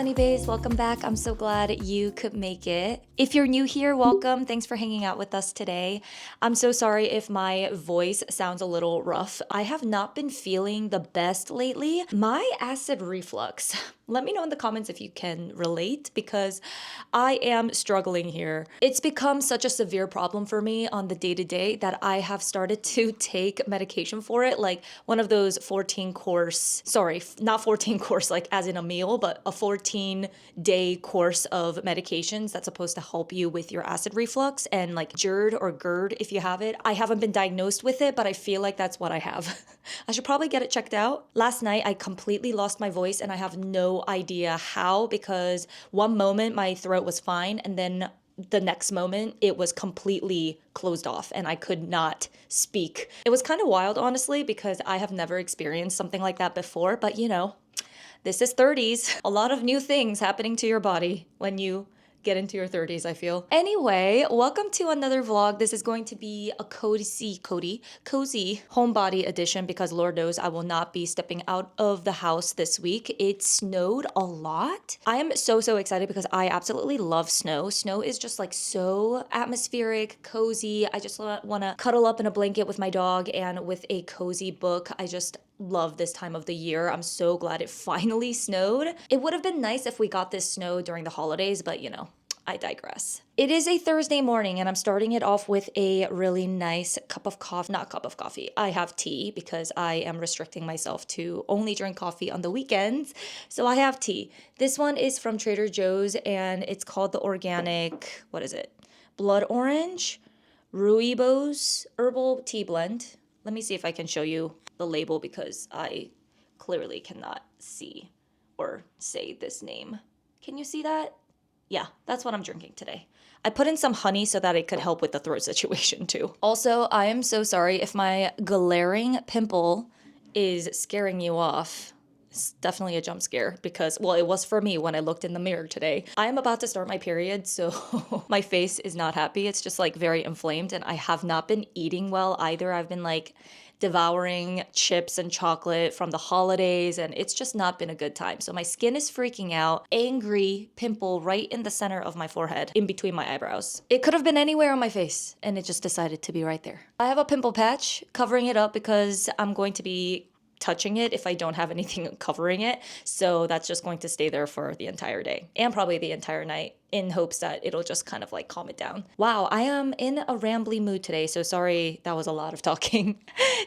Sunny Bays, welcome back. I'm so glad you could make it. If you're new here, welcome. Thanks for hanging out with us today. I'm so sorry if my voice sounds a little rough. I have not been feeling the best lately. My acid reflux. Let me know in the comments if you can relate because I am struggling here. It's become such a severe problem for me on the day-to-day that I have started to take medication for it, like one of those 14 course, sorry, not 14 course like as in a meal, but a 14-day course of medications that's supposed to help you with your acid reflux and like GERD or GERD if you have it. I haven't been diagnosed with it, but I feel like that's what I have. I should probably get it checked out. Last night, I completely lost my voice and I have no idea how because one moment my throat was fine and then the next moment it was completely closed off and I could not speak. It was kind of wild, honestly, because I have never experienced something like that before, but you know, this is 30s. A lot of new things happening to your body when you get into your 30s, I feel. Anyway, welcome to another vlog. This is going to be a cozy homebody edition because Lord knows I will not be stepping out of the house this week. It snowed a lot. I am so excited because I absolutely love snow. Snow is just like so atmospheric, cozy. I just want to cuddle up in a blanket with my dog and with a cozy book. I just love this time of the year. I'm so glad it finally snowed. It would have been nice if we got this snow during the holidays, but you know, I digress. It is a Thursday morning and I'm starting it off with a really nice cup of coffee. Not cup of coffee. I have tea because I am restricting myself to only drink coffee on the weekends. So I have tea. This one is from Trader Joe's and it's called the organic, what is it? Blood Orange Rooibos Herbal Tea Blend. Let me see if I can show you the label because I clearly cannot see or say this name. Can you see that? Yeah, that's what I'm drinking today. I put in some honey so that it could help with the throat situation too. Also, I am so sorry if my glaring pimple is scaring you off. It's definitely a jump scare because, well, it was for me when I looked in the mirror today. I am about to start my period, so my face is not happy. It's just like very inflamed and I have not been eating well either. I've been like devouring chips and chocolate from the holidays and it's just not been a good time. So my skin is freaking out, angry pimple right in the center of my forehead, in between my eyebrows. It could have been anywhere on my face and it just decided to be right there. I have a pimple patch covering it up because I'm going to be touching it if I don't have anything covering it. So that's just going to stay there for the entire day and probably the entire night in hopes that it'll just kind of like calm it down. Wow, I am in a rambly mood today. So sorry, that was a lot of talking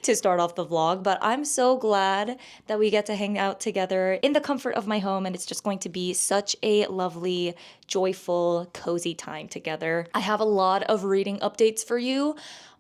to start off the vlog, but I'm so glad that we get to hang out together in the comfort of my home and it's just going to be such a lovely, joyful, cozy time together. I have a lot of reading updates for you.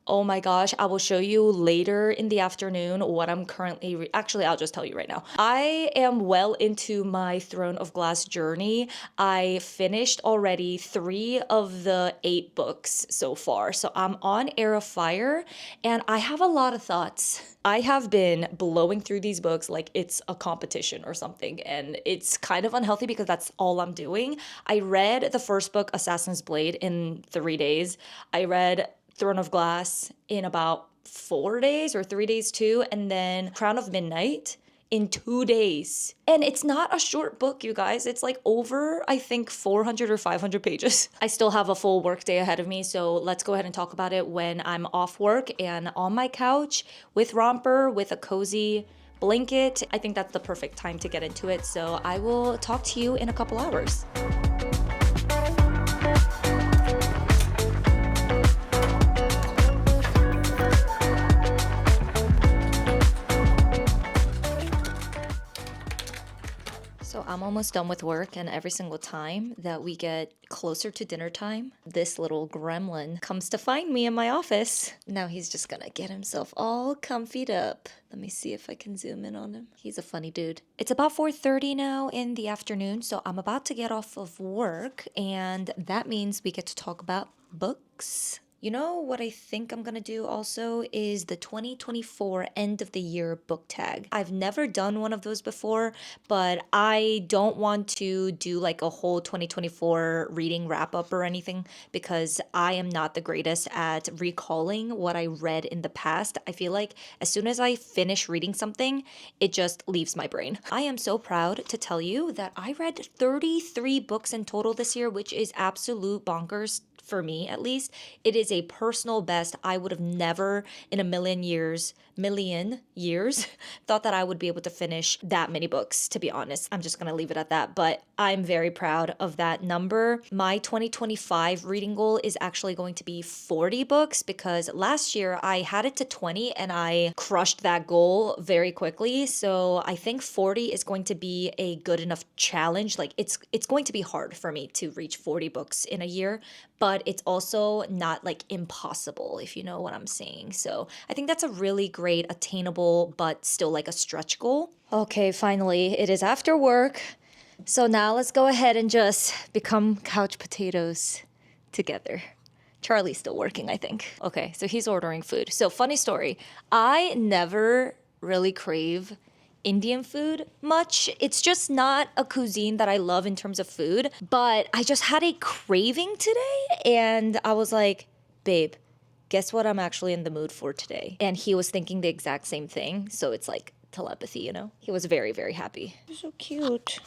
Oh my gosh, I will show you later in the afternoon what I'm currently actually, I'll just tell you right now. I am well into my Throne of Glass journey. I finished already 3 of the 8 books so far. So I'm on Heir of Fire and I have a lot of thoughts. I have been blowing through these books like it's a competition or something and it's kind of unhealthy because that's all I'm doing. I read the first book, Assassin's Blade, in 3 days. I read Throne of Glass in about 4 days or 3 days too, and then Crown of Midnight in 2 days. And it's not a short book, you guys. It's like over, I think, 400 or 500 pages. I still have a full work day ahead of me, so let's go ahead and talk about it when I'm off work and on my couch with Romper, with a cozy blanket. I think that's the perfect time to get into it, so I will talk to you in a couple hours. So I'm almost done with work and every single time that we get closer to dinner time, this little gremlin comes to find me in my office. Now he's just gonna get himself all comfied up. Let me see if I can zoom in on him. He's a funny dude. It's about 4:30 now in the afternoon, so I'm about to get off of work and that means we get to talk about books. You know what I think I'm gonna do also is the 2024 end of the year book tag. I've never done one of those before, but I don't want to do like a whole 2024 reading wrap up or anything because I am not the greatest at recalling what I read in the past. I feel like as soon as I finish reading something, it just leaves my brain. I am so proud to tell you that I read 33 books in total this year, which is absolute bonkers for me at least. It is a personal best. I would have never in a million years thought that I would be able to finish that many books, to be honest. I'm just going to leave it at that, but I'm very proud of that number. My 2025 reading goal is actually going to be 40 books because last year I had it to 20 and I crushed that goal very quickly. So I think 40 is going to be a good enough challenge. Like it's going to be hard for me to reach 40 books in a year, but it's also not like impossible, if you know what I'm saying. So I think that's a really great, attainable, but still like a stretch goal. Okay, finally, it is after work. So now let's go ahead and just become couch potatoes together. Charlie's still working, I think. Okay, so he's ordering food. So, funny story. I never really crave Indian food much. It's just not a cuisine that I love in terms of food, but I just had a craving today and I was like, babe, guess what I'm actually in the mood for today? And he was thinking the exact same thing. So it's like telepathy, you know? He was very, very happy. So cute.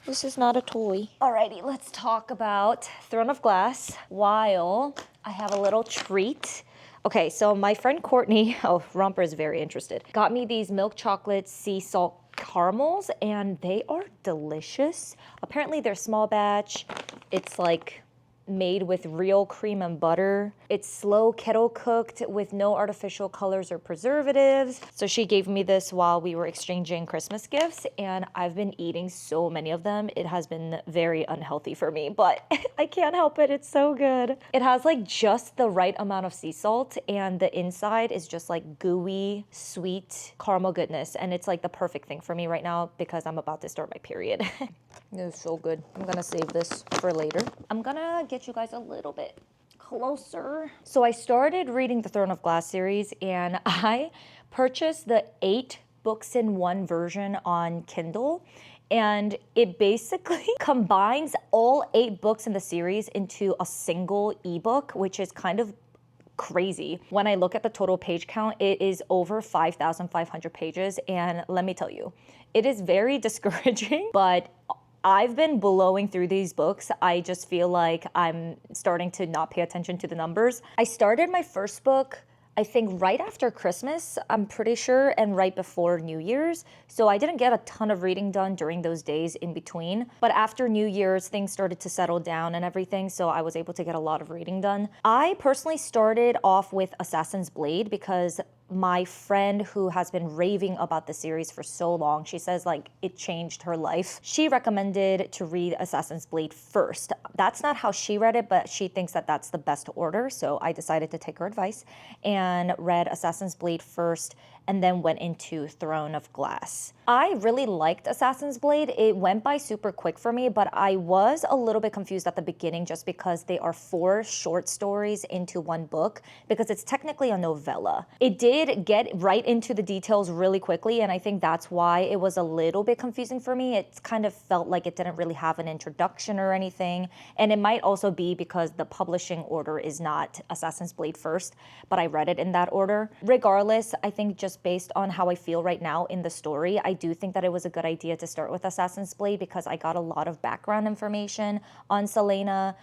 This is not a toy. Alrighty, let's talk about Throne of Glass while I have a little treat. Okay, so my friend Courtney, oh, Romper is very interested, got me these milk chocolate sea salt caramels and they are delicious. Apparently they're small batch. It's like made with real cream and butter. It's slow kettle cooked with no artificial colors or preservatives. So she gave me this while we were exchanging Christmas gifts and I've been eating so many of them. It has been very unhealthy for me, but I can't help it. It's so good. It has like just the right amount of sea salt and the inside is just like gooey, sweet caramel goodness. And it's like the perfect thing for me right now because I'm about to start my period. It's so good. I'm gonna save this for later. I'm gonna get you guys a little bit closer. So I started reading the Throne of Glass series and I purchased the 8 books in one version on Kindle. And it basically combines all 8 books in the series into a single ebook, which is kind of crazy. When I look at the total page count, it is over 5,500 pages. And let me tell you, it is very discouraging, but I've been blowing through these books. I just feel like I'm starting to not pay attention to the numbers. I started my first book, I think right after Christmas, I'm pretty sure, and right before New Year's. So I didn't get a ton of reading done during those days in between. But after New Year's, things started to settle down and everything, so I was able to get a lot of reading done. I personally started off with Assassin's Blade because my friend who has been raving about the series for so long, she says like it changed her life. She recommended to read Assassin's Blade first. That's not how she read it, but she thinks that that's the best order. So I decided to take her advice and read Assassin's Blade first and then went into Throne of Glass. I really liked Assassin's Blade. It went by super quick for me, but I was a little bit confused at the beginning just because they are 4 short stories into one book because it's technically a novella. It did get right into the details really quickly, and I think that's why it was a little bit confusing for me. It kind of felt like it didn't really have an introduction or anything, and it might also be because the publishing order is not Assassin's Blade first, but I read it in that order. Regardless, I think just based on how I feel right now in the story, I do think that it was a good idea to start with Assassin's Blade because I got a lot of background information on Selena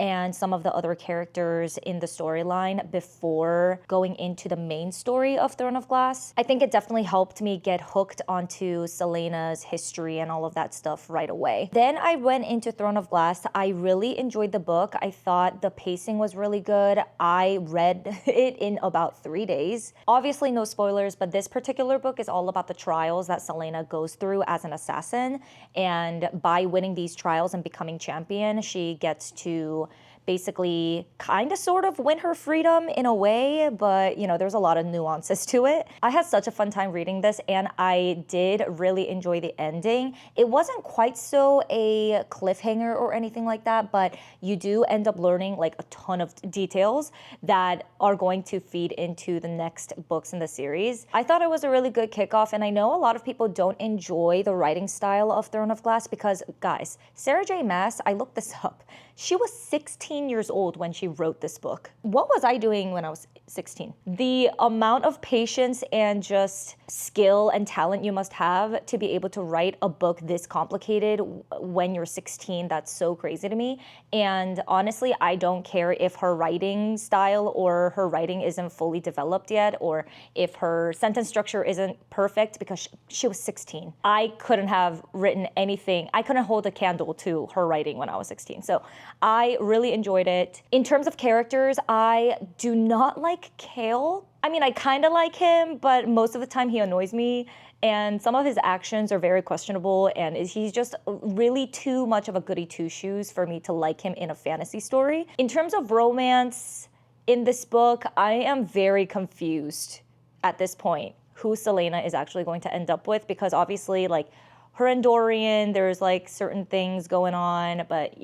and some of the other characters in the storyline before going into the main story of Throne of Glass. I think it definitely helped me get hooked onto Selena's history and all of that stuff right away. Then I went into Throne of Glass. I really enjoyed the book. I thought the pacing was really good. I read it in about 3 days. Obviously no spoilers, but this particular book is all about the trials that Selena goes through as an assassin. And by winning these trials and becoming champion, she gets to basically kind of sort of win her freedom in a way, but there's a lot of nuances to it. I had such a fun time reading this, and I did really enjoy the ending. It wasn't quite so a cliffhanger or anything like that, but you do end up learning like a ton of details that are going to feed into the next books in the series. I thought it was a really good kickoff, and I know a lot of people don't enjoy the writing style of Throne of Glass because, guys, Sarah J. Maas, I looked this up. She was 16 years old when she wrote this book. What was I doing when I was 16? The amount of patience and just skill and talent you must have to be able to write a book this complicated when you're 16, that's so crazy to me. And honestly, I don't care if her writing style or her writing isn't fully developed yet, or if her sentence structure isn't perfect, because she was 16. I couldn't have written anything. I couldn't hold a candle to her writing when I was 16. So I really enjoyed it. In terms of characters, I do not like Kale. I mean, I kind of like him, but most of the time he annoys me. And some of his actions are very questionable, and he's just really too much of a goody two-shoes for me to like him in a fantasy story. In terms of romance in this book, I am very confused at this point who Selena is actually going to end up with, because obviously, like, her and Dorian, there's like certain things going on, but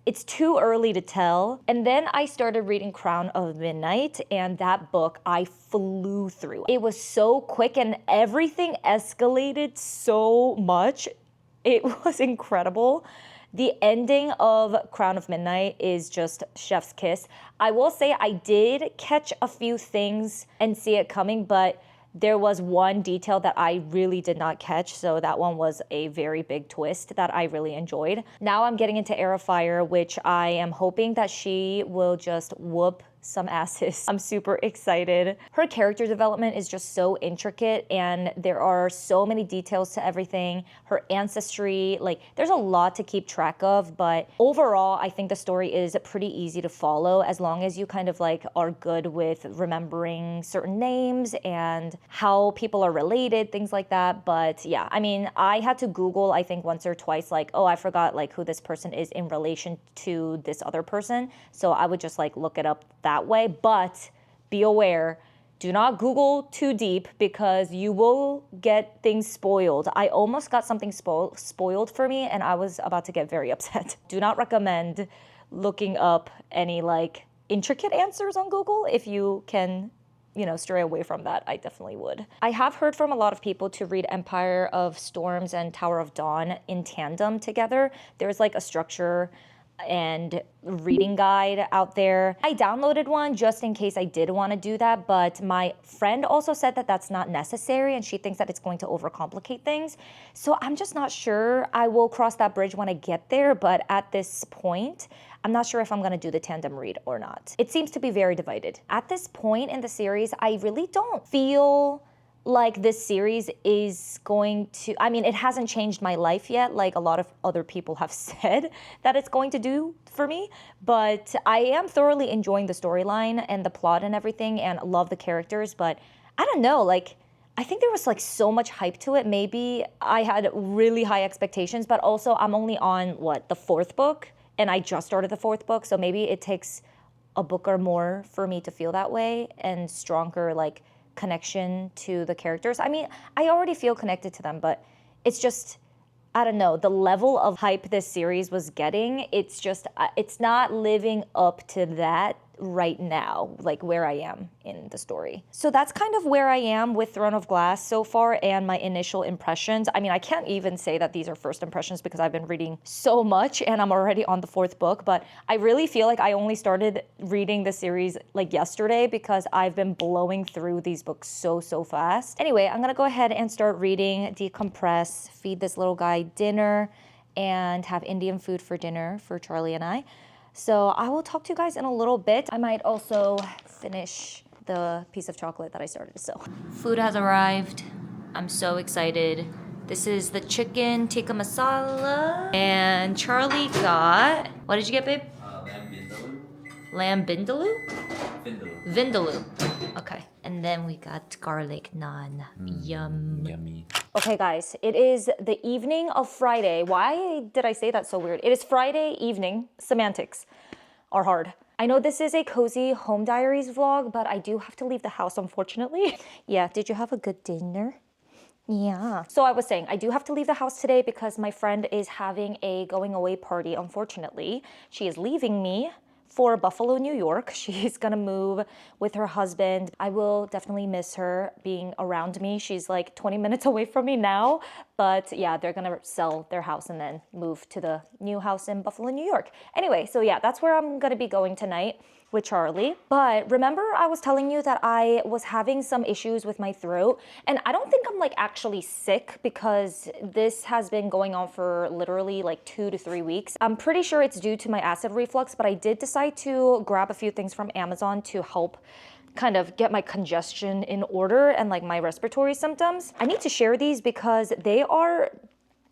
it's too early to tell. And then I started reading Crown of Midnight, and that book I flew through. It was so quick and everything escalated so much. It was incredible. The ending of Crown of Midnight is just chef's kiss. I will say I did catch a few things and see it coming, but there was one detail that I really did not catch, so that one was a very big twist that I really enjoyed. Now I'm getting into Heir of Fire, which I am hoping that she will just whoop some asses. I'm super excited. Her character development is just so intricate, and there are so many details to everything. Her ancestry, like, there's a lot to keep track of, but overall, I think the story is pretty easy to follow as long as you kind of like are good with remembering certain names and how people are related, things like that. But yeah, I mean, I had to Google, I think once or twice, like, oh, I forgot like who this person is in relation to this other person. So I would just like look it up that way, but be aware, do not Google too deep because you will get things spoiled. I almost got something spoiled for me, and I was about to get very upset. Do not recommend looking up any like intricate answers on Google. If you can stray away from that, I definitely would. I have heard from a lot of people to read Empire of Storms and Tower of Dawn in tandem together. There's like a structure and reading guide out there. I downloaded one just in case I did want to do that, but my friend also said that that's not necessary, and she thinks that it's going to overcomplicate things. So I'm just not sure. I will cross that bridge when I get there, but at this point, I'm not sure if I'm going to do the tandem read or not. It seems to be very divided. At this point in the series, I really don't feel like this series is going to, I mean, it hasn't changed my life yet, like a lot of other people have said that it's going to do for me, but I am thoroughly enjoying the storyline and the plot and everything, and love the characters, but I don't know, like, I think there was like so much hype to it. Maybe I had really high expectations, but also I'm only on, the fourth book, and I just started the fourth book, so maybe it takes a book or more for me to feel that way, and stronger, like, connection to the characters. I mean, I already feel connected to them, but it's just, I don't know, the level of hype this series was getting, it's just, it's not living up to that right now, like where I am in the story. So that's kind of where I am with Throne of Glass so far, and my initial impressions. I mean, I can't even say that these are first impressions because I've been reading so much and I'm already on the fourth book, but I really feel like I only started reading the series like yesterday because I've been blowing through these books so fast. Anyway, I'm gonna go ahead and start reading, decompress, feed this little guy dinner, and have Indian food for dinner for Charlie and I. So I will talk to you guys in a little bit. I might also finish the piece of chocolate that I started. So food has arrived. I'm so excited. This is the chicken tikka masala. And Charlie got, what did you get, babe? Lamb vindaloo? Vindaloo. Okay. And then we got garlic naan. Yum. Yummy. Okay, guys, it is the evening of Friday. Why did I say that so weird? It is Friday evening, semantics. are hard. I know this is a cozy home diaries vlog, but I do have to leave the house, unfortunately. Yeah, did you have a good dinner? Yeah. So I was saying, I do have to leave the house today because my friend is having a going away party, unfortunately. She is leaving me for Buffalo, New York. She's gonna move with her husband. I will definitely miss her being around me. She's like 20 minutes away from me now, but yeah, they're gonna sell their house and then move to the new house in Buffalo, New York. Anyway, so yeah, that's where I'm gonna be going tonight with Charlie. But remember I was telling you that I was having some issues with my throat, and I don't think I'm like actually sick because this has been going on for literally like 2 to 3 weeks. I'm pretty sure it's due to my acid reflux, but I did decide to grab a few things from Amazon to help kind of get my congestion in order and like my respiratory symptoms. I need to share these because they are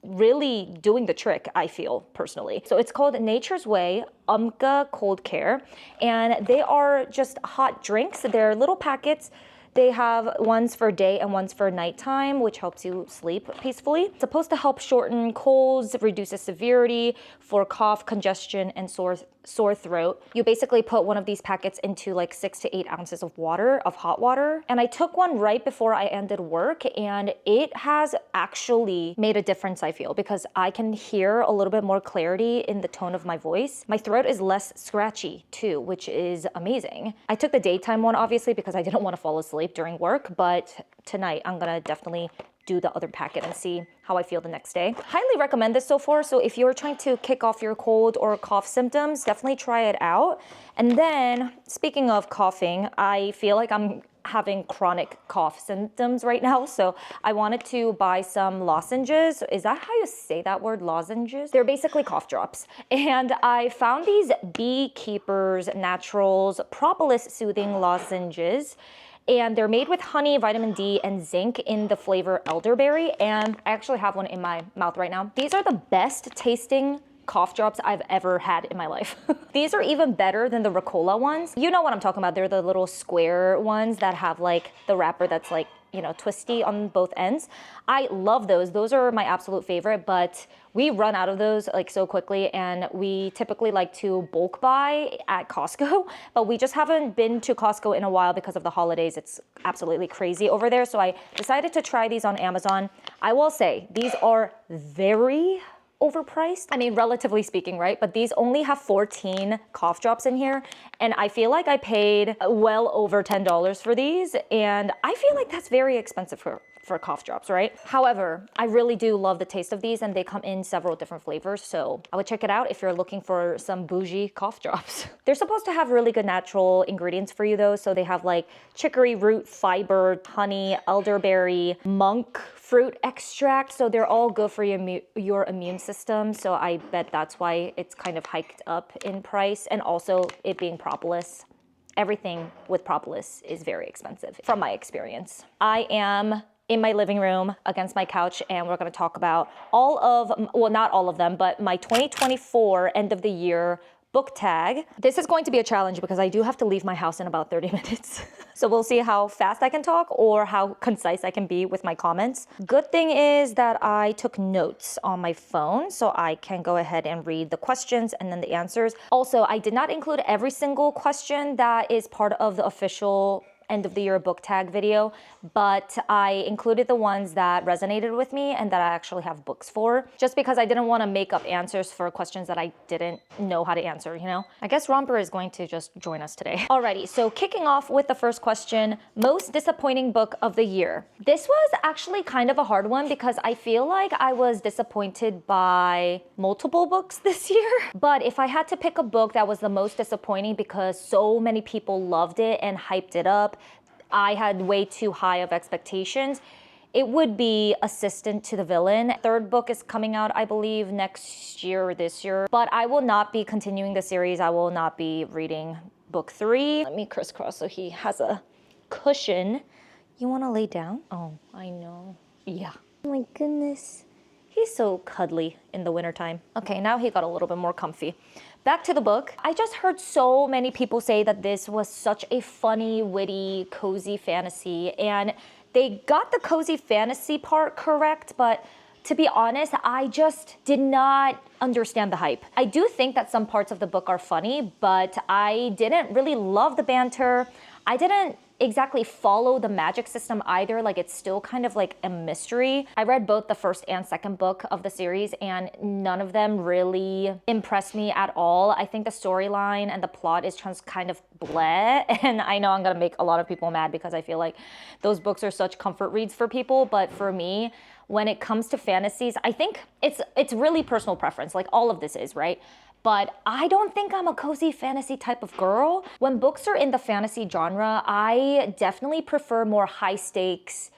really doing the trick, I feel personally. So it's called Nature's Way Umka Cold Care, and they are just hot drinks. They're little packets. They have ones for day and ones for nighttime, which helps you sleep peacefully. It's supposed to help shorten colds, reduces severity for cough, congestion, and sore throat. You basically put one of these packets into like 6 to 8 ounces of water, of hot water. And I took one right before I ended work, and it has actually made a difference, I feel, because I can hear a little bit more clarity in the tone of my voice. My throat is less scratchy too, which is amazing. I took the daytime one, obviously, because I didn't want to fall asleep during work, but tonight I'm gonna definitely do the other packet and see how I feel the next day. Highly recommend this so far. So if you're trying to kick off your cold or cough symptoms, definitely try it out. And then speaking of coughing, I feel like I'm having chronic cough symptoms right now. So I wanted to buy some lozenges. Is that how you say that word, lozenges? They're basically cough drops. And I found these Beekeepers Naturals Propolis Soothing Lozenges. And they're made with honey, vitamin D, and zinc in the flavor elderberry. And I actually have one in my mouth right now. These are the best tasting cough drops I've ever had in my life. These are even better than the Ricola ones. You know what I'm talking about. They're the little square ones that have like the wrapper that's like, you know, twisty on both ends. I love those. Those are my absolute favorite, but we run out of those like so quickly, and we typically like to bulk buy at Costco, but we just haven't been to Costco in a while because of the holidays. It's absolutely crazy over there. So I decided to try these on Amazon. I will say these are very overpriced. I mean, relatively speaking, right? But these only have 14 cough drops in here. And I feel like I paid well over $10 for these. And I feel like that's very expensive for cough drops, right? However, I really do love the taste of these, and they come in several different flavors. So I would check it out if you're looking for some bougie cough drops. They're supposed to have really good natural ingredients for you though. So they have like chicory root fiber, honey, elderberry, monk fruit extract. So they're all good for your immune system. So I bet that's why it's kind of hiked up in price. And also it being propolis. Everything with propolis is very expensive from my experience. I am in my living room against my couch, and we're gonna talk about all of, well, not all of them, but my 2024 end of the year book tag. This is going to be a challenge because I do have to leave my house in about 30 minutes. So we'll see how fast I can talk or how concise I can be with my comments. Good thing is that I took notes on my phone, so I can go ahead and read the questions and then the answers. Also, I did not include every single question that is part of the official end of the year book tag video, but I included the ones that resonated with me and that I actually have books for, just because I didn't want to make up answers for questions that I didn't know how to answer, you know? I guess Romper is going to just join us today. Alrighty, so kicking off with the first question, most disappointing book of the year. This was actually kind of a hard one because I feel like I was disappointed by multiple books this year. But if I had to pick a book that was the most disappointing because so many people loved it and hyped it up, I had way too high of expectations, it would be Assistant to the Villain. Third book is coming out, I believe, next year or this year. But I will not be continuing the series. I will not be reading book 3. Let me crisscross so he has a cushion. You want to lay down? Oh, I know. Yeah. Oh my goodness. He's so cuddly in the wintertime. Okay, now he got a little bit more comfy. Back to the book. I just heard so many people say that this was such a funny, witty, cozy fantasy, and they got the cozy fantasy part correct, but To be honest, I just did not understand the hype. I do think that some parts of the book are funny, but I didn't really love the banter. I didn't exactly follow the magic system either. Like, it's still kind of like a mystery. I read both the first and second book of the series, and none of them really impressed me at all. I think the storyline and the plot is just kind of bleh. And I know I'm gonna make a lot of people mad because I feel like those books are such comfort reads for people, but for me, when it comes to fantasies, I think it's really personal preference, like all of this is, right? But I don't think I'm a cozy fantasy type of girl. When books are in the fantasy genre, I definitely prefer more high stakes,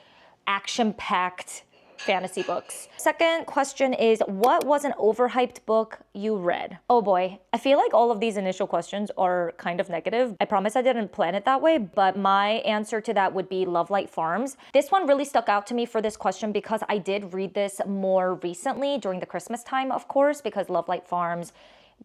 action-packed fantasy books. Second question is, what was an overhyped book you read? Oh boy, I feel like all of these initial questions are kind of negative. I promise I didn't plan it that way, but my answer to that would be Love Light Farms. This one really stuck out to me for this question because I did read this more recently during the Christmas time, of course, because Love Light Farms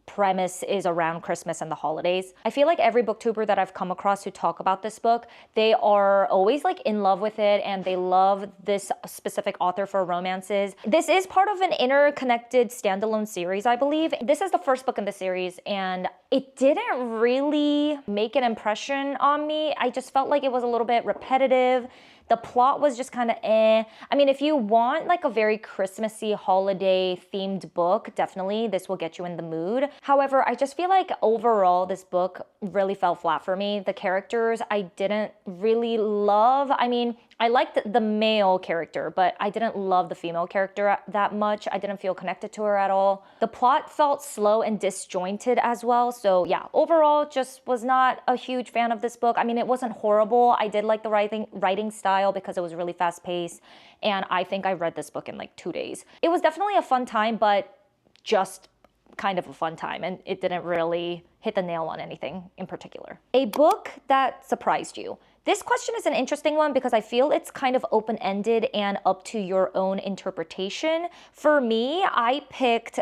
premise is around Christmas and the holidays. I feel like every booktuber that I've come across who talk about this book, they are always like in love with it and they love this specific author for romances. This is part of an interconnected standalone series, I believe. This is the first book in the series and it didn't really make an impression on me. I just felt like it was a little bit repetitive. The plot was just kind of eh. I mean, if you want like a very Christmassy holiday themed book, definitely this will get you in the mood. However, I just feel like overall this book really fell flat for me. The characters I didn't really love. I mean, I liked the male character, but I didn't love the female character that much. I didn't feel connected to her at all. The plot felt slow and disjointed as well. So yeah, overall, just was not a huge fan of this book. I mean, it wasn't horrible. I did like the writing style because it was really fast paced. And I think I read this book in like 2 days. It was definitely a fun time, but just kind of a fun time. And it didn't really hit the nail on anything in particular. A book that surprised you. This question is an interesting one because I feel it's kind of open-ended and up to your own interpretation. For me, I picked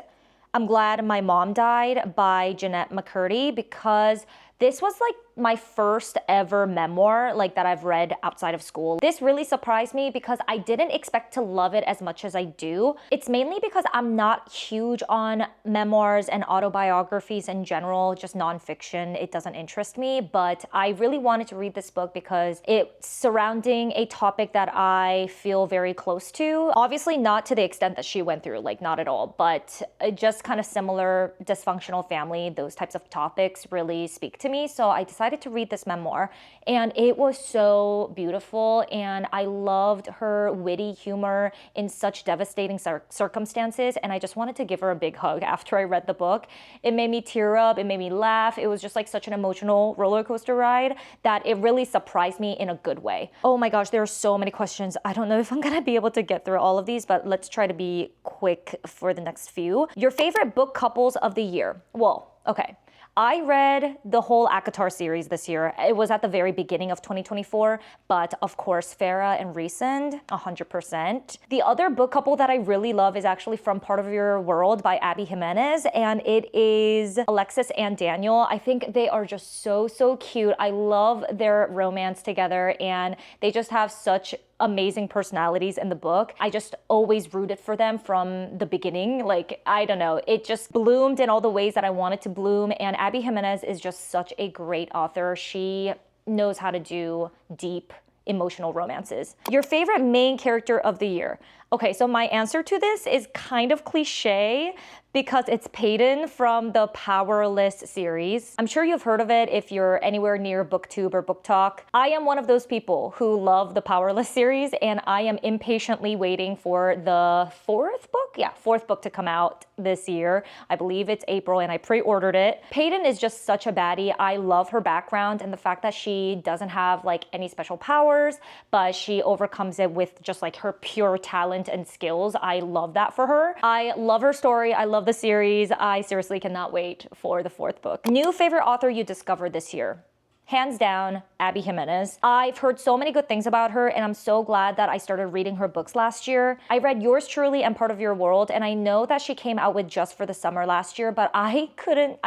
I'm Glad My Mom Died by Jeanette McCurdy because this was like my first ever memoir like that I've read outside of school. This really surprised me because I didn't expect to love it as much as I do. It's mainly because I'm not huge on memoirs and autobiographies in general, just nonfiction. It doesn't interest me, but I really wanted to read this book because it's surrounding a topic that I feel very close to. Obviously not to the extent that she went through, like not at all, but just kind of similar dysfunctional family, those types of topics really speak to me. So I decided to read this memoir and it was so beautiful and I loved her witty humor in such devastating circumstances and I just wanted to give her a big hug after I read the book. It made me tear up, it made me laugh. It was just like such an emotional roller coaster ride that it really surprised me in a good way. Oh my gosh, there are so many questions. I don't know if I'm gonna be able to get through all of these, but let's try to be quick for the next few. Your favorite book couples of the year? Well, okay. I read the whole ACOTAR series this year. It was at the very beginning of 2024, but of course, Farah and Resend, 100%. The other book couple that I really love is actually From Part of Your World by Abby Jimenez, and it is Alexis and Daniel. I think they are just so cute. I love their romance together, and they just have such amazing personalities in the book. I just always rooted for them from the beginning. Like, I don't know, it just bloomed in all the ways that I wanted to bloom. And Abby Jimenez is just such a great author. She knows how to do deep emotional romances. Your favorite main character of the year? Okay, so my answer to this is kind of cliche because it's Peyton from the Powerless series. I'm sure you've heard of it if you're anywhere near BookTube or BookTok. I am one of those people who love the Powerless series and I am impatiently waiting for the fourth book to come out this year. I believe it's April and I pre-ordered it. Peyton is just such a baddie. I love her background and the fact that she doesn't have like any special powers, but she overcomes it with just like her pure talent and skills. I love that for her. I love her story. I love the series. I seriously cannot wait for the fourth book. New favorite author you discovered this year? Hands down, Abby Jimenez. I've heard so many good things about her, and I'm so glad that I started reading her books last year. I read Yours Truly and Part of Your World, and I know that she came out with Just for the Summer last year, but I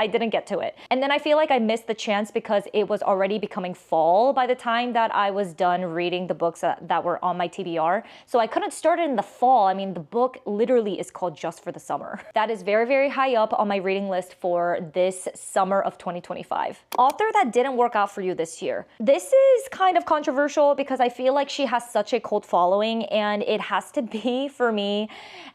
didn't get to it. And then I feel like I missed the chance because it was already becoming fall by the time that I was done reading the books that were on my TBR. So I couldn't start it in the fall. I mean, the book literally is called Just for the Summer. That is very, very high up on my reading list for this summer of 2025. Author that didn't work out for you this year. This is kind of controversial because I feel like she has such a cult following, and it has to be, for me,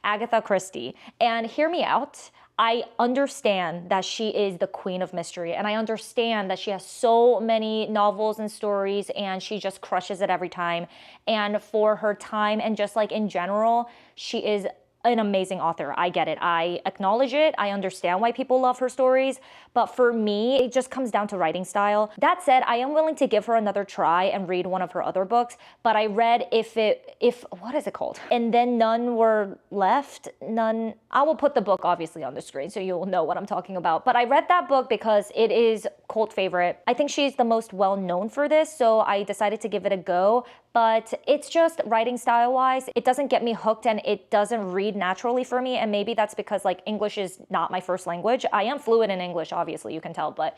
Agatha Christie. And hear me out. I understand that she is the queen of mystery, and I understand that she has so many novels and stories, and she just crushes it every time. And for her time and just like in general, she is an amazing author. I get it. I acknowledge it. I understand why people love her stories. But for me, it just comes down to writing style. That said, I am willing to give her another try and read one of her other books. But I read what is it called? And Then None Were Left. I will put the book obviously on the screen so you'll know what I'm talking about. But I read that book because it is cult favorite. I think she's the most well known for this, so I decided to give it a go. But it's just writing style wise, it doesn't get me hooked and it doesn't read naturally for me. And maybe that's because like English is not my first language. I am fluent in English, obviously, you can tell, but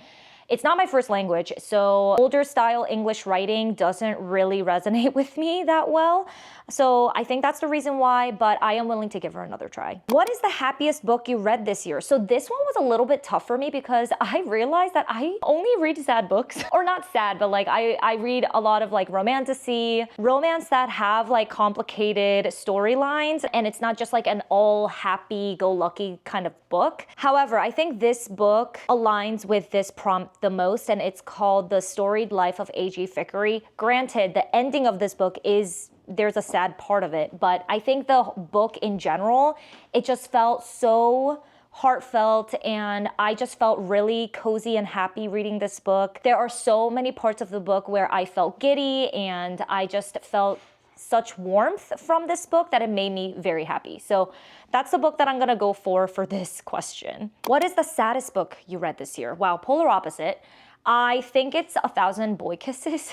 it's not my first language. So older style English writing doesn't really resonate with me that well. So I think that's the reason why, but I am willing to give her another try. What is the happiest book you read this year? So this one was a little bit tough for me because I realized that I only read sad books, or not sad, but like I read a lot of like romance that have like complicated storylines, and it's not just like an all happy-go-lucky kind of book. However, I think this book aligns with this prompt the most, and it's called The Storied Life of A.G. Thackeray. Granted, the ending of this book there's a sad part of it, but I think the book in general, it just felt so heartfelt, and I just felt really cozy and happy reading this book. There are so many parts of the book where I felt giddy, and I just felt such warmth from this book that it made me very happy. So that's the book that I'm gonna go for this question. What is the saddest book you read this year? Wow, polar opposite. I think it's 1,000 Boy Kisses.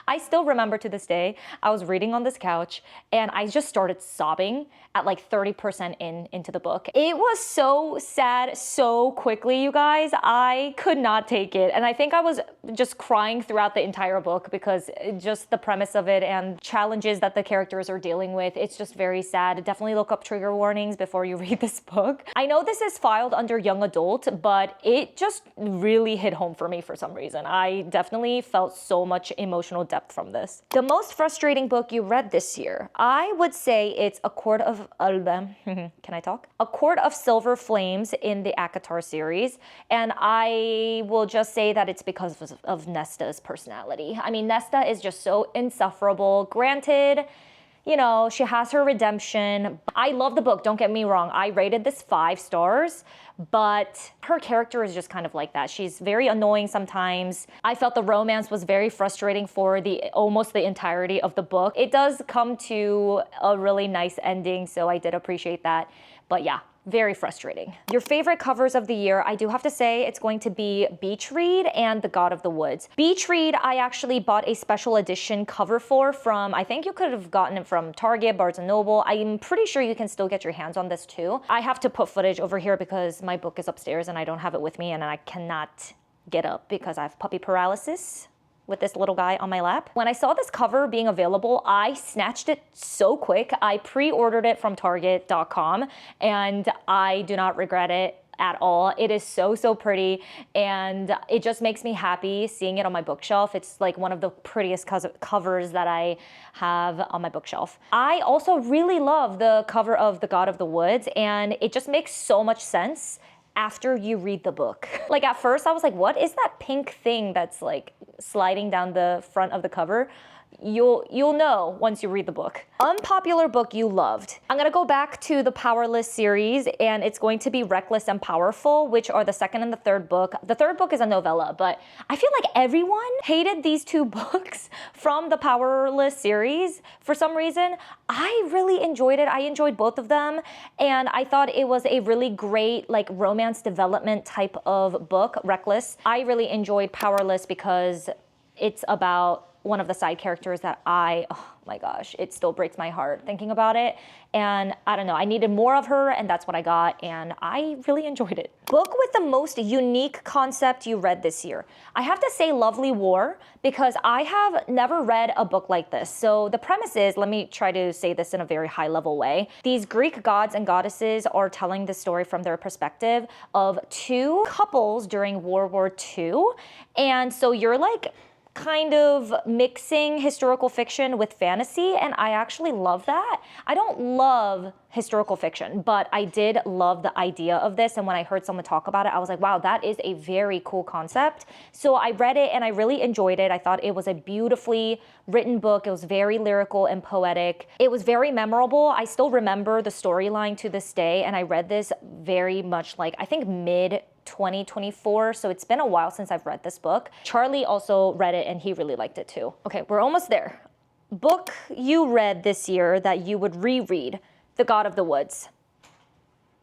I still remember to this day, I was reading on this couch and I just started sobbing at like 30% into the book. It was so sad so quickly, you guys. I could not take it. And I think I was just crying throughout the entire book because just the premise of it and challenges that the characters are dealing with, it's just very sad. Definitely look up trigger warnings before you read this book. I know this is filed under young adult, but it just really hit home for me for some reason. I definitely felt so much emotional depth from this. The most frustrating book you read this year, I would say it's A Court of can I talk? A Court of Silver Flames in the ACOTAR series, and I will just say that it's because of Nesta's personality. I mean, Nesta is just so insufferable. Granted, you know, she has her redemption. I love the book, don't get me wrong. I rated this 5 stars, but her character is just kind of like that. She's very annoying sometimes. I felt the romance was very frustrating for almost the entirety of the book. It does come to a really nice ending, so I did appreciate that. But yeah, very frustrating. Your favorite covers of the year, I do have to say it's going to be Beach Read and The God of the Woods. Beach Read, I actually bought a special edition cover from, I think you could have gotten it from Target, Barnes & Noble. I'm pretty sure you can still get your hands on this too. I have to put footage over here because my book is upstairs and I don't have it with me and I cannot get up because I have puppy paralysis with this little guy on my lap. When I saw this cover being available, I snatched it so quick. I pre-ordered it from Target.com and I do not regret it at all. It is so, so pretty and it just makes me happy seeing it on my bookshelf. It's like one of the prettiest covers that I have on my bookshelf. I also really love the cover of The God of the Woods and it just makes so much sense after you read the book. Like at first I was like, what is that pink thing that's like sliding down the front of the cover? You'll know once you read the book. Unpopular book you loved. I'm gonna go back to the Powerless series, and it's going to be Reckless and Powerful, which are the second and the third book. The third book is a novella, but I feel like everyone hated these two books from the Powerless series for some reason. I really enjoyed it. I enjoyed both of them, and I thought it was a really great like romance development type of book, Reckless. I really enjoyed Powerless because it's about one of the side characters that oh my gosh, it still breaks my heart thinking about it. And I don't know, I needed more of her, and that's what I got, and I really enjoyed it. Book with the most unique concept you read this year. I have to say Lovely War, because I have never read a book like this. So the premise is, let me try to say this in a very high level way. These Greek gods and goddesses are telling the story from their perspective of two couples during World War II. And so you're like kind of mixing historical fiction with fantasy, and I actually love that. I don't love historical fiction, but I did love the idea of this, and when I heard someone talk about it, I was like, wow, that is a very cool concept. So I read it and I really enjoyed it. I thought it was a beautifully written book. It was very lyrical and poetic. It was very memorable. I still remember the storyline to this day, and I read this very much like, I think mid 2024, so it's been a while since I've read this book. Charlie also read it and he really liked it too. Okay, we're almost there. Book you read this year that you would reread. The God of the Woods.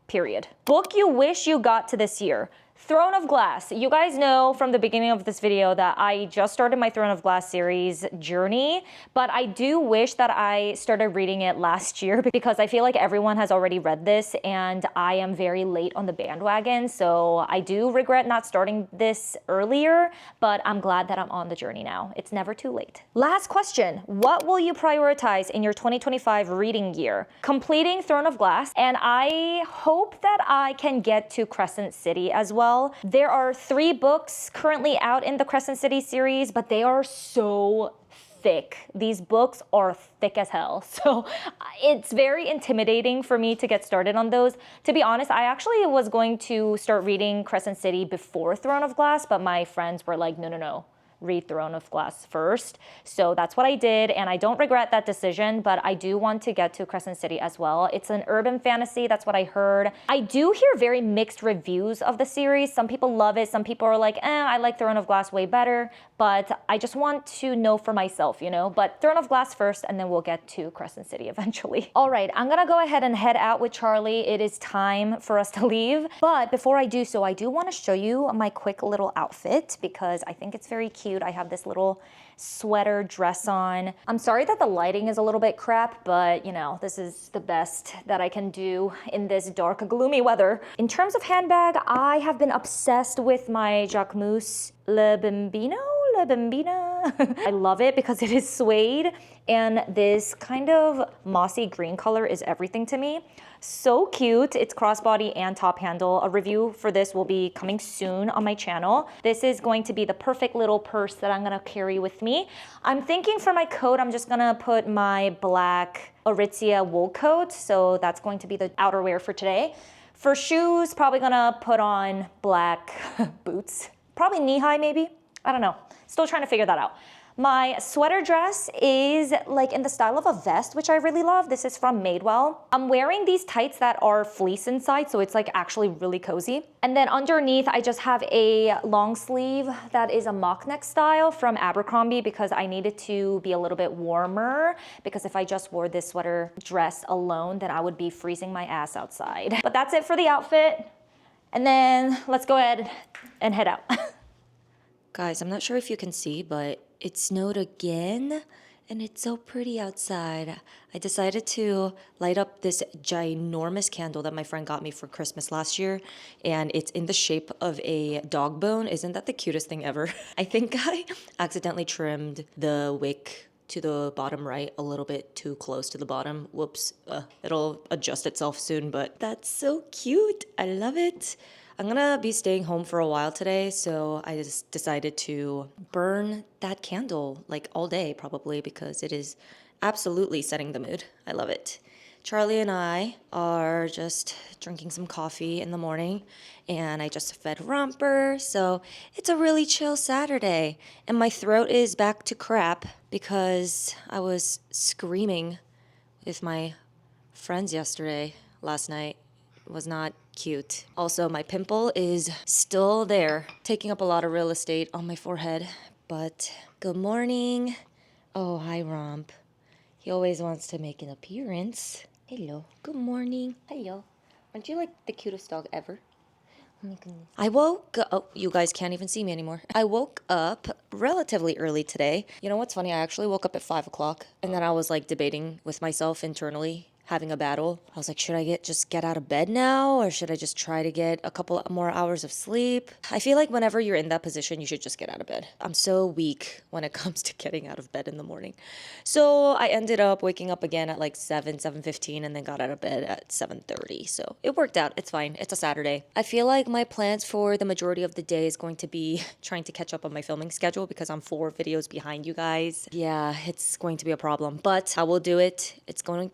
Period. Book you wish you got to this year. Throne of Glass. You guys know from the beginning of this video that I just started my Throne of Glass series journey, but I do wish that I started reading it last year because I feel like everyone has already read this and I am very late on the bandwagon. So I do regret not starting this earlier, but I'm glad that I'm on the journey now. It's never too late. Last question. What will you prioritize in your 2025 reading year? Completing Throne of Glass, and I hope that I can get to Crescent City as well. There are 3 books currently out in the Crescent City series, but they are so thick. These books are thick as hell. So it's very intimidating for me to get started on those. To be honest, I actually was going to start reading Crescent City before Throne of Glass, but my friends were like, no. Read Throne of Glass first. So that's what I did, and I don't regret that decision, but I do want to get to Crescent City as well. It's an urban fantasy, that's what I heard. I do hear very mixed reviews of the series. Some people love it, some people are like, I like Throne of Glass way better, but I just want to know for myself, you know? But Throne of Glass first, and then we'll get to Crescent City eventually. All right, I'm gonna go ahead and head out with Charlie. It is time for us to leave, but before I do so, I do wanna show you my quick little outfit because I think it's very cute. I have this little sweater dress on. I'm sorry that the lighting is a little bit crap, but you know, this is the best that I can do in this dark, gloomy weather. In terms of handbag, I have been obsessed with my Jacquemus Le Bambino. I love it because it is suede, and this kind of mossy green color is everything to me. So cute. It's crossbody and top handle. A review for this will be coming soon on my channel. This is going to be the perfect little purse that I'm gonna carry with me. I'm thinking for my coat, I'm just gonna put my black Aritzia wool coat. So that's going to be the outerwear for today. For shoes, probably gonna put on black boots. Probably knee-high maybe. I don't know. Still trying to figure that out. My sweater dress is like in the style of a vest, which I really love. This is from Madewell. I'm wearing these tights that are fleece inside, so it's like actually really cozy. And then underneath, I just have a long sleeve that is a mock neck style from Abercrombie because I needed to be a little bit warmer, because if I just wore this sweater dress alone, then I would be freezing my ass outside. But that's it for the outfit. And then let's go ahead and head out. Guys, I'm not sure if you can see, but it snowed again, and it's so pretty outside. I decided to light up this ginormous candle that my friend got me for Christmas last year, and it's in the shape of a dog bone. Isn't that the cutest thing ever? I think I accidentally trimmed the wick to the bottom right a little bit too close to the bottom. Whoops. It'll adjust itself soon, but that's so cute. I love it. I'm gonna be staying home for a while today, so I just decided to burn that candle like all day probably because it is absolutely setting the mood. I love it. Charlie and I are just drinking some coffee in the morning, and I just fed Romper, so it's a really chill Saturday. And my throat is back to crap because I was screaming with my friends last night. It was not cute. Also, my pimple is still there, taking up a lot of real estate on my forehead. But good morning. Oh, hi, Romp. He always wants to make an appearance. Hello. Good morning. Hello. Aren't you like the cutest dog ever? I woke up. Oh, you guys can't even see me anymore. I woke up relatively early today. You know what's funny? I actually woke up at 5 o'clock, and then I was like debating with myself internally, having a battle. I was like, should I just get out of bed now, or should I just try to get a couple more hours of sleep? I feel like whenever you're in that position, you should just get out of bed. I'm so weak when it comes to getting out of bed in the morning. So I ended up waking up again at like 7:15, and then got out of bed at 7:30. So it worked out. It's fine. It's a Saturday. I feel like my plans for the majority of the day is going to be trying to catch up on my filming schedule because I'm 4 videos behind you guys. Yeah, it's going to be a problem, but I will do it. It's going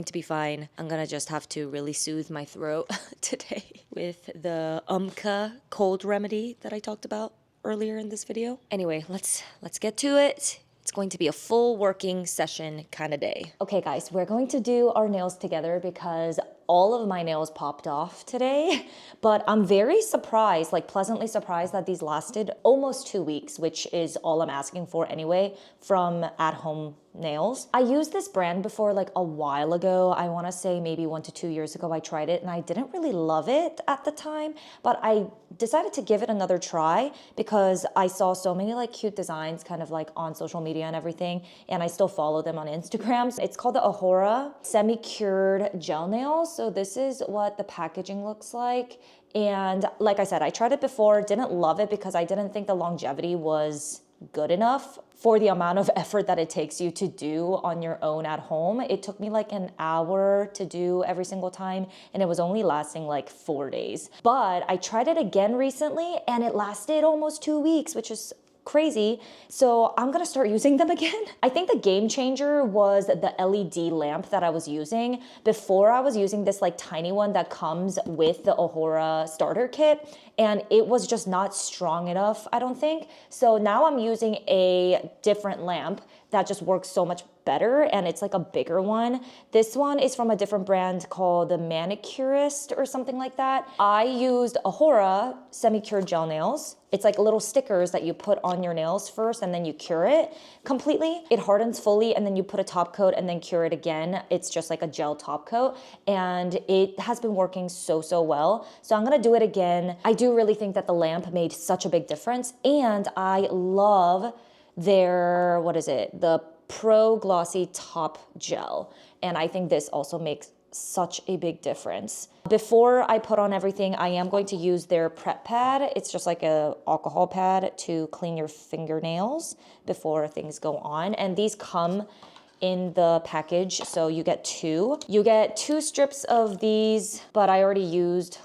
to be fine. I'm gonna just have to really soothe my throat today with the Umka cold remedy that I talked about earlier in this video. Anyway, let's get to it. It's going to be a full working session kind of day. Okay guys, we're going to do our nails together because all of my nails popped off today, but I'm very surprised, like pleasantly surprised that these lasted almost 2 weeks, which is all I'm asking for anyway from At Home Nails. I used this brand before like a while ago. I want to say maybe 1 to 2 years ago I tried it and I didn't really love it at the time, but I decided to give it another try because I saw so many like cute designs kind of like on social media and everything, and I still follow them on Instagram. It's called the Ahora semi-cured gel nails. So this is what the packaging looks like. And like I said, I tried it before, didn't love it because I didn't think the longevity was good enough for the amount of effort that it takes you to do on your own at home. It took me like an hour to do every single time, and it was only lasting like 4 days. But I tried it again recently and it lasted almost 2 weeks, which is crazy. So I'm gonna start using them again. I think the game changer was the LED lamp that I was using. Before I was using this like tiny one that comes with the Ahora starter kit, and it was just not strong enough, I don't think. So now I'm using a different lamp that just works so much better, and it's like a bigger one. This one is from a different brand called the Manicurist or something like that. I used Ahora semi-cured gel nails. It's like little stickers that you put on your nails first and then you cure it completely. It hardens fully and then you put a top coat and then cure it again. It's just like a gel top coat, and it has been working so well. So I'm gonna do it again. I do really think that the lamp made such a big difference, and I love their, what is it? The Pro Glossy Top Gel. And I think this also makes such a big difference. Before I put on everything, I am going to use their prep pad. It's just like a alcohol pad to clean your fingernails before things go on. And these come in the package, so you get 2. You get 2 strips of these, but I already used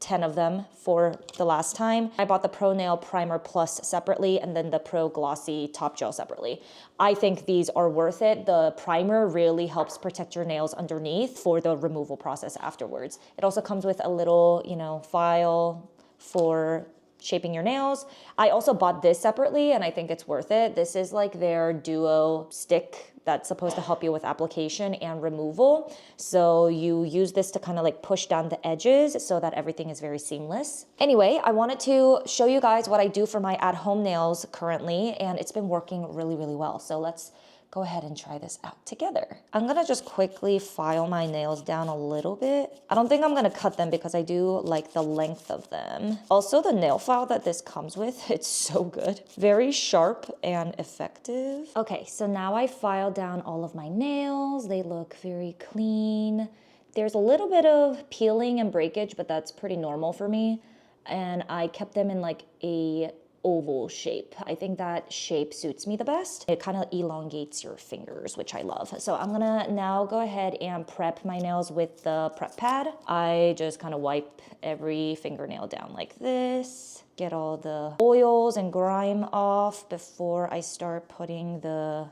10 of them for the last time. I bought the Pro Nail Primer Plus separately and then the Pro Glossy Top Gel separately. I think these are worth it. The primer really helps protect your nails underneath for the removal process afterwards. It also comes with a little, file for shaping your nails. I also bought this separately and I think it's worth it. This is like their duo stick that's supposed to help you with application and removal. So you use this to kind of like push down the edges so that everything is very seamless. Anyway, I wanted to show you guys what I do for my at-home nails currently, and it's been working really well. So let's go ahead and try this out together. I'm gonna just quickly file my nails down a little bit. I don't think I'm gonna cut them because I do like the length of them. Also, the nail file that this comes with, it's so good. Very sharp and effective. Okay, so now I filed down all of my nails. They look very clean. There's a little bit of peeling and breakage, but that's pretty normal for me. And I kept them in like a oval shape. I think that shape suits me the best. It kind of elongates your fingers, which I love. So I'm gonna now go ahead and prep my nails with the prep pad. I just kind of wipe every fingernail down like this, get all the oils and grime off before I start putting the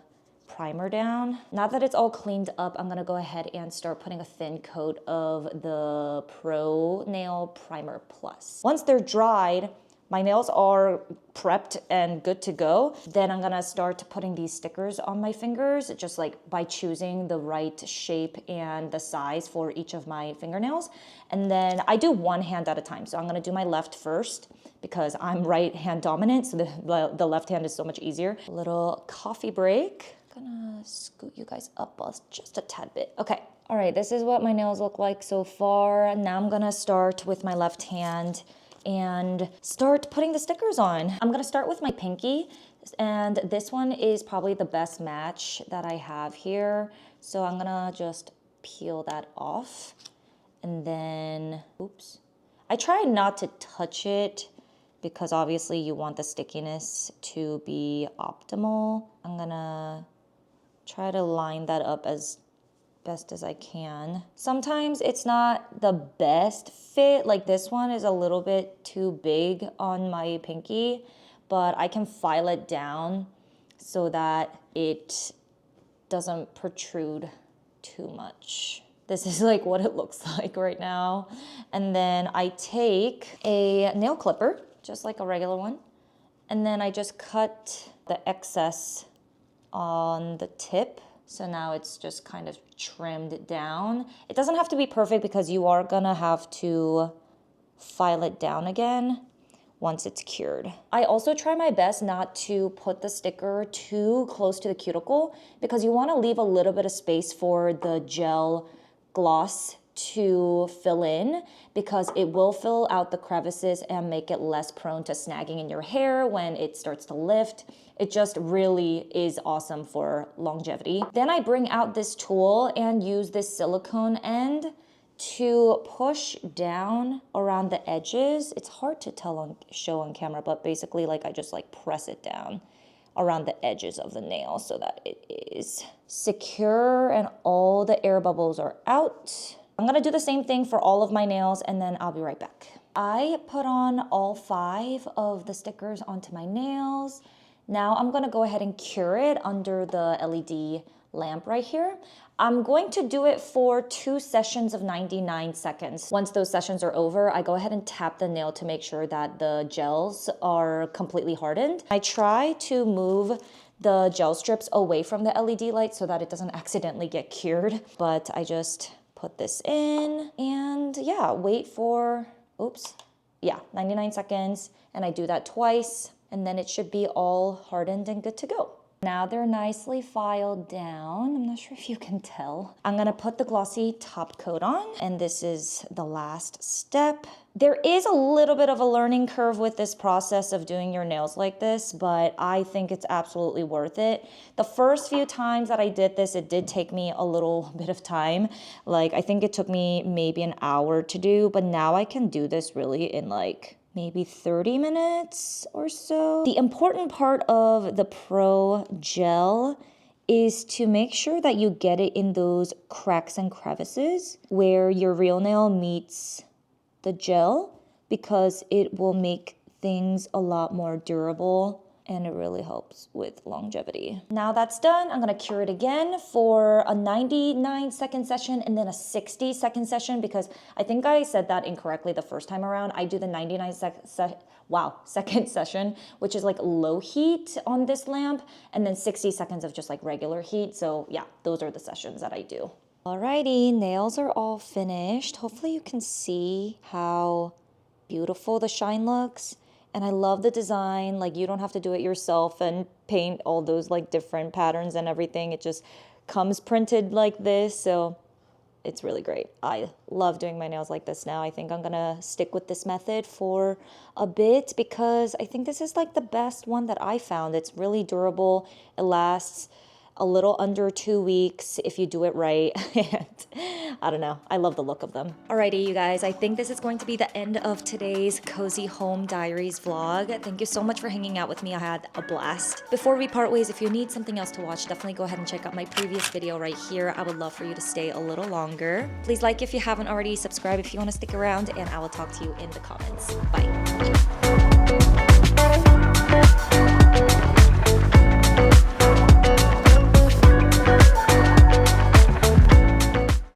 primer down. Now that it's all cleaned up, I'm gonna go ahead and start putting a thin coat of the Pro Nail Primer Plus. Once they're dried, my nails are prepped and good to go. Then I'm gonna start putting these stickers on my fingers, just like by choosing the right shape and the size for each of my fingernails. And then I do one hand at a time. So I'm gonna do my left first because I'm right hand dominant, so the left hand is so much easier. A little coffee break. I'm gonna scoot you guys up just a tad bit. Okay. All right, this is what my nails look like so far. Now I'm gonna start with my left hand and start putting the stickers on. I'm gonna start with my pinky, and this one is probably the best match that I have here. So I'm gonna just peel that off, and then, oops. I try not to touch it because obviously you want the stickiness to be optimal. I'm gonna try to line that up as best as I can. Sometimes it's not the best fit, like this one is a little bit too big on my pinky, but I can file it down so that it doesn't protrude too much. This is like what it looks like right now. And then I take a nail clipper, just like a regular one, and then I just cut the excess on the tip. So now it's just kind of trimmed down. It doesn't have to be perfect because you are gonna have to file it down again once it's cured. I also try my best not to put the sticker too close to the cuticle because you wanna leave a little bit of space for the gel gloss to fill in, because it will fill out the crevices and make it less prone to snagging in your hair when it starts to lift. It just really is awesome for longevity. Then I bring out this tool and use this silicone end to push down around the edges. It's hard to show on camera, but basically like I just like press it down around the edges of the nail so that it is secure and all the air bubbles are out. I'm gonna do the same thing for all of my nails and then I'll be right back. I put on all 5 of the stickers onto my nails. Now I'm gonna go ahead and cure it under the LED lamp right here. I'm going to do it for 2 sessions of 99 seconds. Once those sessions are over, I go ahead and tap the nail to make sure that the gels are completely hardened. I try to move the gel strips away from the LED light so that it doesn't accidentally get cured, but I just put this in and yeah, wait for, 99 seconds. And I do that twice and then it should be all hardened and good to go. Now they're nicely filed down. I'm not sure if you can tell. I'm gonna put the glossy top coat on, and this is the last step. There is a little bit of a learning curve with this process of doing your nails like this, but I think it's absolutely worth it. The first few times that I did this, it did take me a little bit of time. Like, I think it took me maybe an hour to do, but now I can do this really in like maybe 30 minutes or so. The important part of the Pro Gel is to make sure that you get it in those cracks and crevices where your real nail meets the gel, because it will make things a lot more durable and it really helps with longevity. Now that's done, I'm gonna cure it again for a 99-second session and then a 60-second session, because I think I said that incorrectly the first time around. I do the 99-second session, which is like low heat on this lamp, and then 60 seconds of just like regular heat. So yeah, those are the sessions that I do. Alrighty, nails are all finished. Hopefully you can see how beautiful the shine looks. And I love the design. Like, you don't have to do it yourself and paint all those like different patterns and everything. It just comes printed like this. So it's really great. I love doing my nails like this now. I think I'm gonna stick with this method for a bit because I think this is like the best one that I found. It's really durable. It lasts a little under 2 weeks if you do it right. And I don't know, I love the look of them. Alrighty, you guys, I think this is going to be the end of today's Cozy Home Diaries vlog. Thank you so much for hanging out with me. I had a blast. Before we part ways, if you need something else to watch, definitely go ahead and check out my previous video right here. I would love for you to stay a little longer. Please like if you haven't already, subscribe if you want to stick around, and I will talk to you in the comments. Bye.